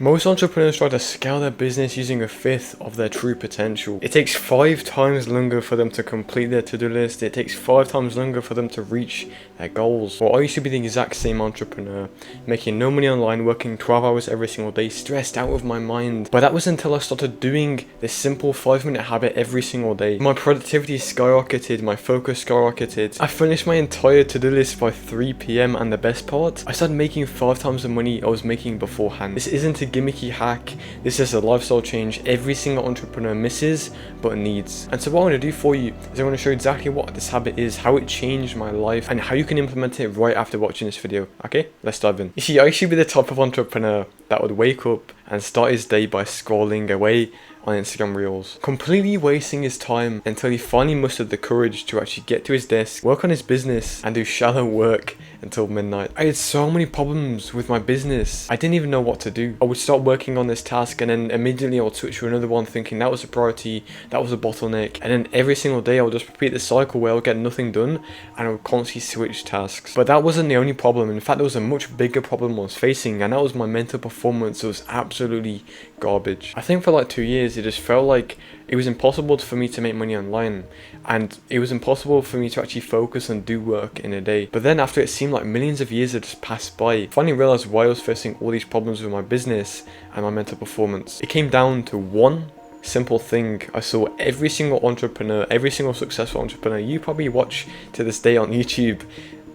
Most entrepreneurs try to scale their business using a fifth of their true potential. It takes 5 times longer for them to complete their to-do list. It takes 5 times longer for them to reach their goals. Well, I used to be the exact same entrepreneur, making no money online, working 12 hours every single day, stressed out of my mind. But that was until I started doing this simple 5-minute habit every single day. My productivity skyrocketed, my focus skyrocketed. I finished my entire to-do list by 3 p.m. and the best part, I started making 5 times the money I was making beforehand. This isn't a gimmicky hack, this is a lifestyle change every single entrepreneur misses but needs. And so what I'm going to do for you is I'm going to show you exactly what this habit is, how it changed my life, and how you can implement it right after watching this video. Okay, let's dive in. You see, I used to be the type of entrepreneur that would wake up and start his day by scrolling away on Instagram Reels, completely wasting his time until he finally mustered the courage to actually get to his desk, work on his business, and do shallow work until midnight. I had so many problems with my business, I didn't even know what to do. I would start working on this task and then immediately I would switch to another one thinking that was a priority, that was a bottleneck, and then every single day I would just repeat the cycle where I would get nothing done and I would constantly switch tasks. But that wasn't the only problem. In fact, there was a much bigger problem I was facing, and that was my mental performance. It was absolutely garbage. I think for like 2 years it just felt like it was impossible for me to make money online, and it was impossible for me to actually focus and do work in a day. But then after it seemed like millions of years had just passed by, I finally realized why I was facing all these problems with my business and my mental performance. It came down to one simple thing I saw every single entrepreneur, every single successful entrepreneur you probably watch to this day on YouTube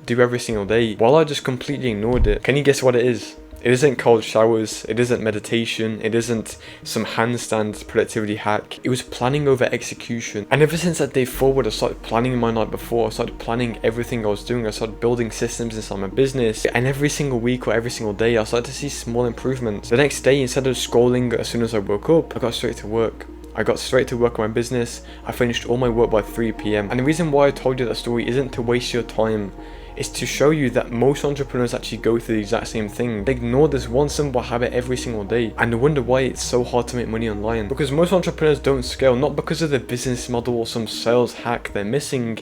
do every single day, while I just completely ignored it. Can you guess what it is? It isn't cold showers, it isn't meditation, it isn't some handstand productivity hack. It was planning over execution. And ever since that day forward, I started planning my night before. I started planning everything I was doing. I started building systems inside my business. And every single week or every single day, I started to see small improvements. The next day, instead of scrolling as soon as I woke up, I got straight to work. I got straight to work on my business. I finished all my work by 3 p.m. And the reason why I told you that story isn't to waste your time. It's to show you that most entrepreneurs actually go through the exact same thing. They ignore this one simple habit every single day, and they wonder why it's so hard to make money online. Because most entrepreneurs don't scale, not because of the business model or some sales hack they're missing.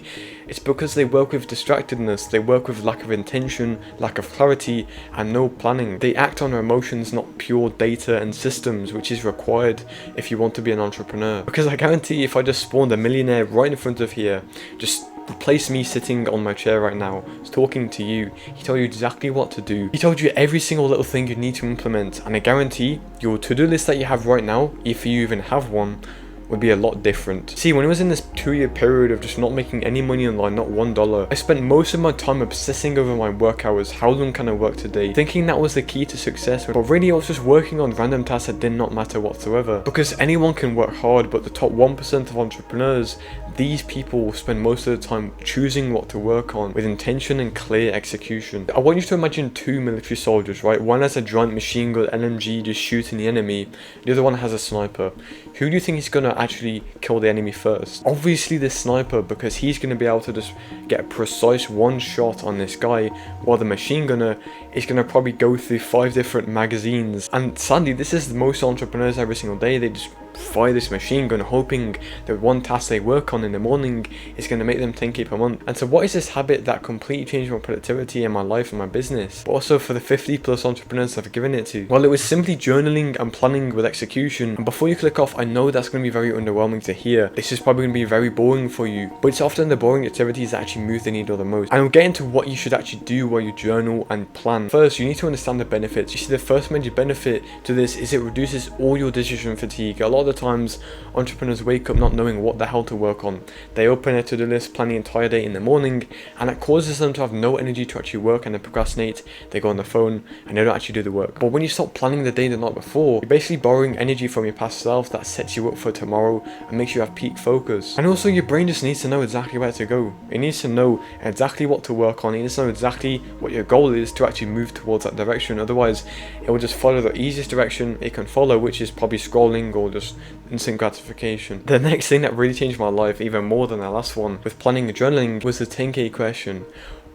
It's because they work with distractedness, they work with lack of intention, lack of clarity, and no planning. They act on their emotions, not pure data and systems, which is required if you want to be an entrepreneur. Because I guarantee if I just spawned a millionaire right in front of here, just replace me sitting on my chair right now, talking to you, he told you exactly what to do. He told you every single little thing you need to implement, and I guarantee your to-do list that you have right now, if you even have one, would be a lot different. See, when I was in this 2-year period of just not making any money online, not $1, I spent most of my time obsessing over my work hours. How long can I work today? Thinking that was the key to success, but really I was just working on random tasks that did not matter whatsoever. Because anyone can work hard, but the top 1% of entrepreneurs, these people spend most of the time choosing what to work on with intention and clear execution. I want you to imagine 2 military soldiers, right? One has a giant machine gun LMG just shooting the enemy, the other one has a sniper. Who do you think is going to actually kill the enemy first? Obviously the sniper, because he's going to be able to just get a precise one shot on this guy, while the machine gunner is going to probably go through 5 different magazines. And sadly, this is most entrepreneurs every single day. They just fire this machine gun hoping that one task they work on in the morning is going to make them 10k per month. And so what is this habit that completely changed my productivity in my life and my business, but also for the 50 plus entrepreneurs I've given it to? Well, it was simply journaling and planning with execution. And before you click off, I know that's going to be very underwhelming to hear. This is probably going to be very boring for you, but it's often the boring activities that actually move the needle the most. And I'll get into what you should actually do while you journal and plan. First, you need to understand the benefits. You see, the first major benefit to this is it reduces all your decision fatigue. A lot of the times entrepreneurs wake up not knowing what the hell to work on. They open their to-do list, plan the entire day in the morning, and it causes them to have no energy to actually work, and they procrastinate, they go on the phone, and they don't actually do the work. But when you start planning the day the night before, you're basically borrowing energy from your past self that sets you up for tomorrow and makes you have peak focus. And also your brain just needs to know exactly where to go. It needs to know exactly what to work on. It needs to know exactly what your goal is to actually move towards that direction. Otherwise, it will just follow the easiest direction it can follow, which is probably scrolling or just instant gratification. The next thing that really changed my life even more than the last one with planning and journaling was the 10k question.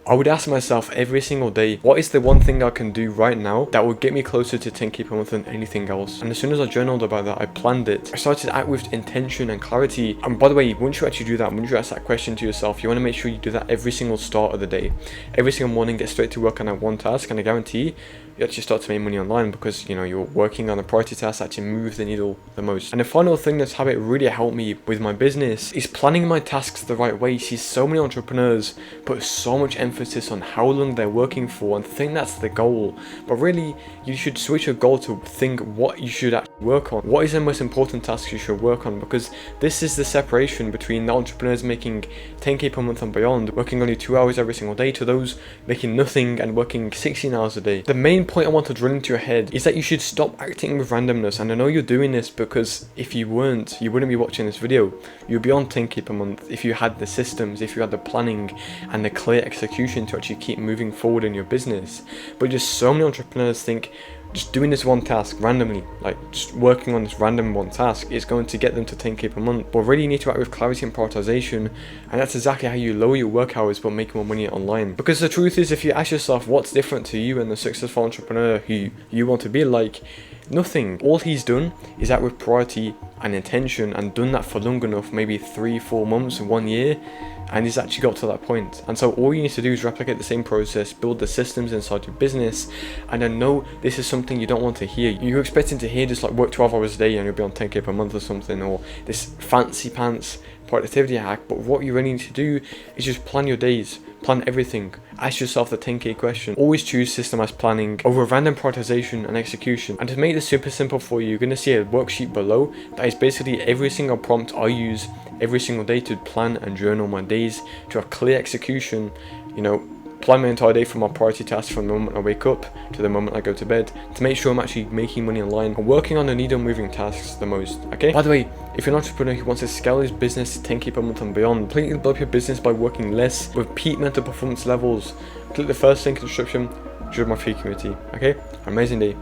I would ask myself every single day, what is the one thing I can do right now that will get me closer to 10k per month than anything else? And as soon as I journaled about that, I planned it. I started to act with intention and clarity. And by the way, once you actually do that, once you ask that question to yourself, you want to make sure you do that every single start of the day. Every single morning, get straight to work on that one task, and I guarantee you actually start to make money online because, you know, you're working on a priority task that actually moves the needle the most. And the final thing that's habit really helped me with my business is planning my tasks the right way. See, so many entrepreneurs put so much emphasis on how long they're working for and think that's the goal. But really, you should switch your goal to think what you should actually work on. What is the most important tasks you should work on? Because this is the separation between the entrepreneurs making 10k per month and beyond, working only 2 hours every single day, to those making nothing and working 16 hours a day. The main point I want to drill into your head is that you should stop acting with randomness. And I know you're doing this because if you weren't, you wouldn't be watching this video. You'd be on 10k per month if you had the systems, if you had the planning and the clear execution to actually keep moving forward in your business. But just so many entrepreneurs think just doing this one task randomly, like just working on this random one task, is going to get them to 10k per month. But really you need to act with clarity and prioritization, and that's exactly how you lower your work hours but make more money online. Because the truth is, if you ask yourself what's different to you and the successful entrepreneur who you want to be like, nothing. All he's done is act with priority and intention, and done that for long enough, maybe 3-4 months, 1 year, and he's actually got to that point. And so all you need to do is replicate the same process, build the systems inside your business. And I know this is something you don't want to hear. You're expecting to hear just like work 12 hours a day and you'll be on 10k per month or something, or this fancy pants productivity hack. But what you really need to do is just plan your days, plan everything. Ask yourself the 10k question. Always choose systemized planning over random prioritization and execution. And to make this super simple for you, you're going to see a worksheet below that is basically every single prompt I use every single day to plan and journal my days to a clear execution. You know, plan my entire day from my priority tasks from the moment I wake up to the moment I go to bed, to make sure I'm actually making money online and working on the needle moving tasks the most. Okay, by the way, if you're an entrepreneur who wants to scale his business to 10k per month and beyond, completely blow up your business by working less with peak mental performance levels, click the first link in the description, join my free community. Okay, amazing day.